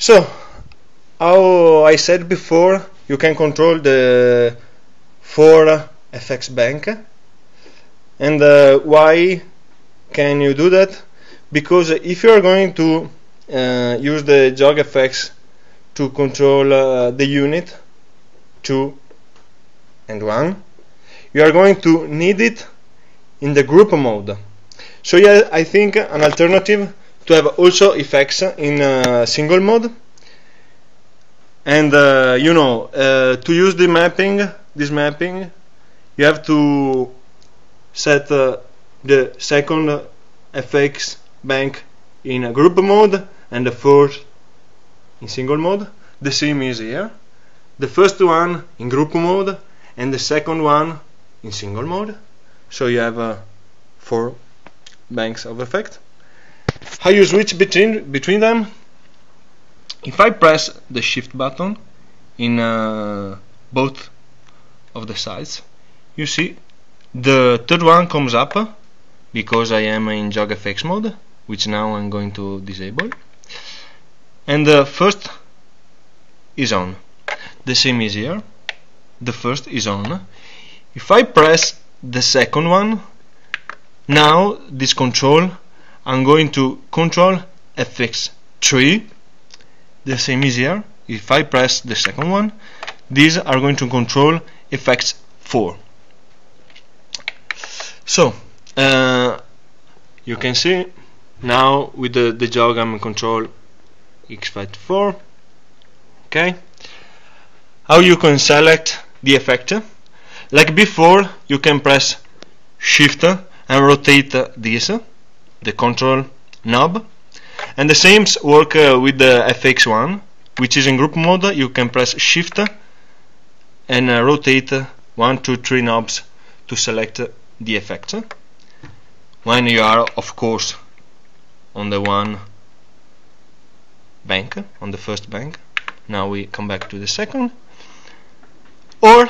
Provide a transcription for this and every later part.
So, how I said before, you can control the 4 FX bank. And why can you do that? Because if you are going to use the jog FX to control the unit 2 and 1, you are going to need it in the group mode. So yeah, I think an alternative to have also effects in single mode. And to use this mapping, you have to set the second FX bank in a group mode and the first in single mode. The same is here. The first one in group mode and the second one in single mode. So you have 4 banks of effect. How you switch between them? If I press the shift button in both of the sides, you see the third one comes up because I am in jog FX mode, which now I'm going to disable, and the first is on. The same is here. The first is on. If I press the second one, now this control, I'm going to control FX3. The same is here. If I press the second one, these are going to control FX4. So you can see now with the jog I'm in control X4. Okay. How you can select the effect? Like before, you can press Shift and rotate this, the control knob, and the same work with the FX1, which is in group mode. You can press Shift and rotate 1, 2, 3 knobs to select the effect. When you are, of course, on the one bank, on the first bank. Now we come back to the second, or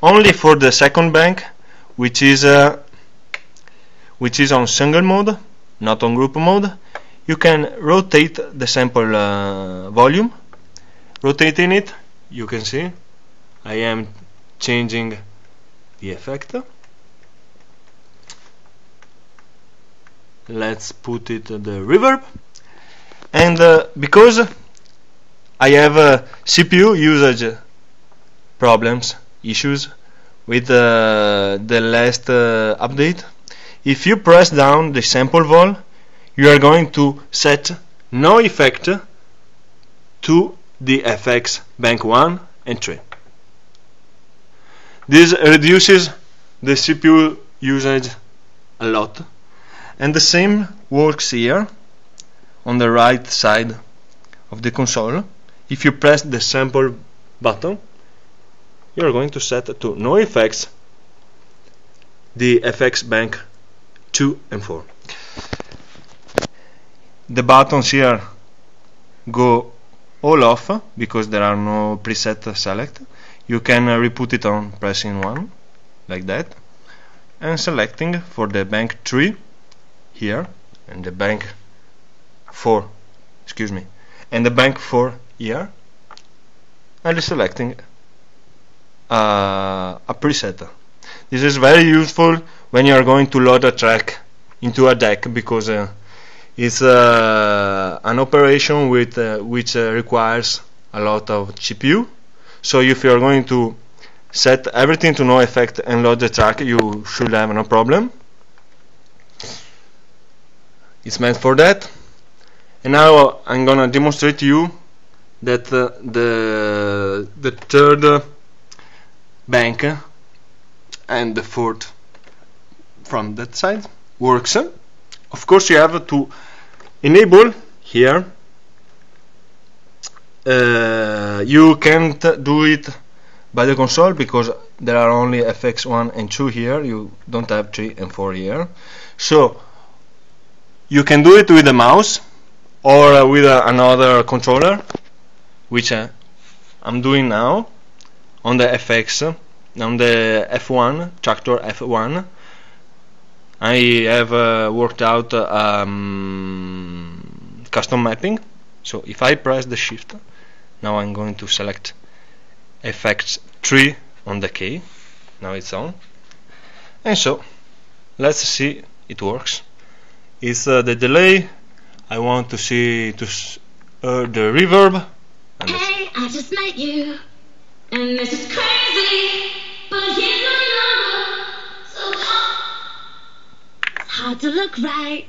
only for the second bank, which is on single mode, not on group mode. You can rotate the sample volume. Rotating it, you can see I am changing the effect. Let's put it the reverb, and because I have CPU usage issues with the last update, if you press down the sample vol, you are going to set no effect to the FX bank 1 and 3. This reduces the CPU usage a lot, and the same works here on the right side of the console. If you press the sample button, you are going to set to no effects the FX bank 2 and 4. The buttons here go all off because there are no preset select. You can re-put it on pressing 1 like that, and selecting for the bank 3 here and the bank 4, and the bank 4 here, and selecting a preset. This is very useful when you are going to load a track into a deck, because it's an operation with which requires a lot of CPU. So if you are going to set everything to no effect and load the track, you should have no problem. It's meant for that. And now I'm gonna demonstrate to you that the third bank and the fourth from that side works. Of course, you have to enable here. You can't do it by the console because there are only FX1 and 2 here. You don't have 3 and 4 here. So you can do it with the mouse or with another controller, which I'm doing now on the FX, on the F1, Traktor F1. I have worked out custom mapping So if I press the shift, now I'm going to select effects 3 on the key. Now it's on, and so let's see it works. It's the delay. I want to see the reverb. And hey, I just met you, and this is crazy, but here's my number. So hard to look right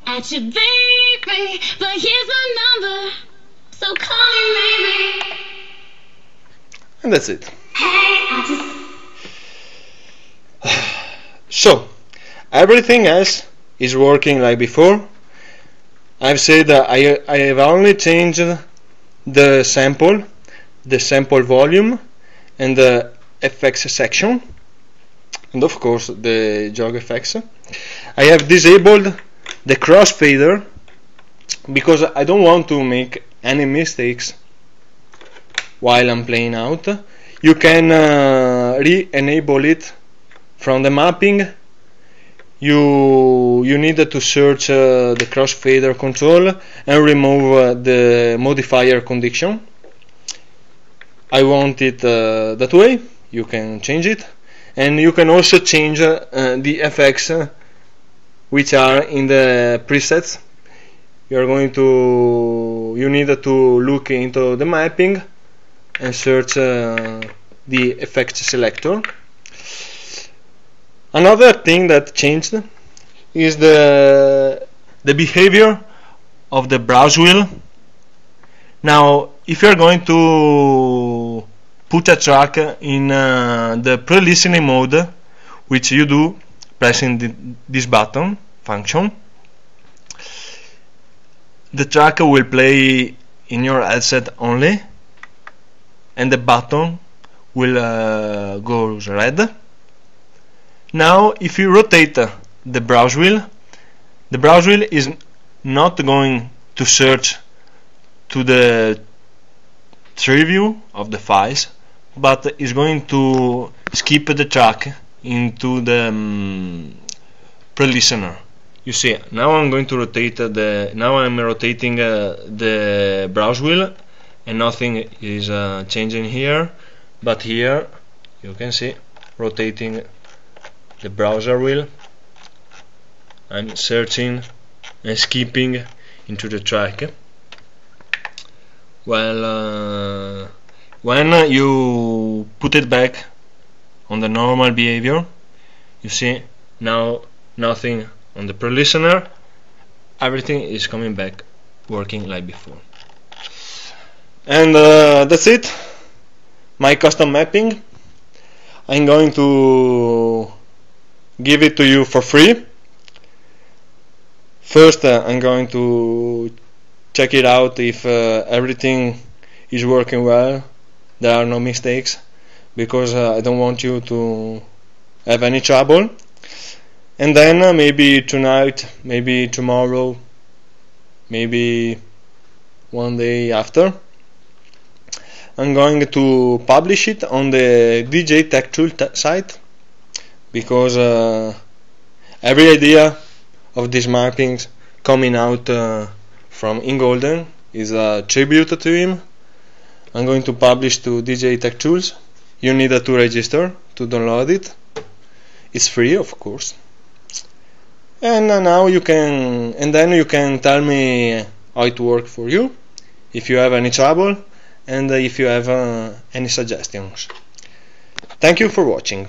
at you, baby, but here's my number. So call me maybe. And that's it. Hey, I just. So everything else is working like before. I've said that I have only changed the sample volume, and the effects section, and of course the jog effects. I have disabled the crossfader because I don't want to make any mistakes while I'm playing out. You can re-enable it from the mapping. You need to search the crossfader control and remove the modifier condition. I want it that way. You can change it, and you can also change the effects which are in the presets. You need to look into the mapping and search the effects selector. Another thing that changed is the behavior of the browse wheel. Now, if you're going to put a track in the pre-listening mode, which you do pressing this button function, the track will play in your headset only, and the button will go red. Now, if you rotate the browse wheel is not going to search to the tree view of the files, but is going to skip the track into the pre-listener. You see, now I'm going to rotate I'm rotating the browse wheel, and nothing is changing here, but here you can see rotating the browser wheel, I'm searching and skipping into the track. Well, when you put it back on the normal behavior, you see now nothing on the pre-listener, everything is coming back working like before. And that's it, my custom mapping. I'm going to give it to you for free. First, I'm going to check it out if everything is working well, there are no mistakes, because I don't want you to have any trouble. And then maybe tonight, maybe tomorrow, maybe one day after, I'm going to publish it on the DJ Tech Tool site, because every idea of these mappings coming out from Ingolden is a tribute to him. I'm going to publish to DJ Tech Tools. You need to register to download it. It's free, of course. And now you can, and then you can tell me how it worked for you, if you have any trouble, and if you have any suggestions. Thank you for watching.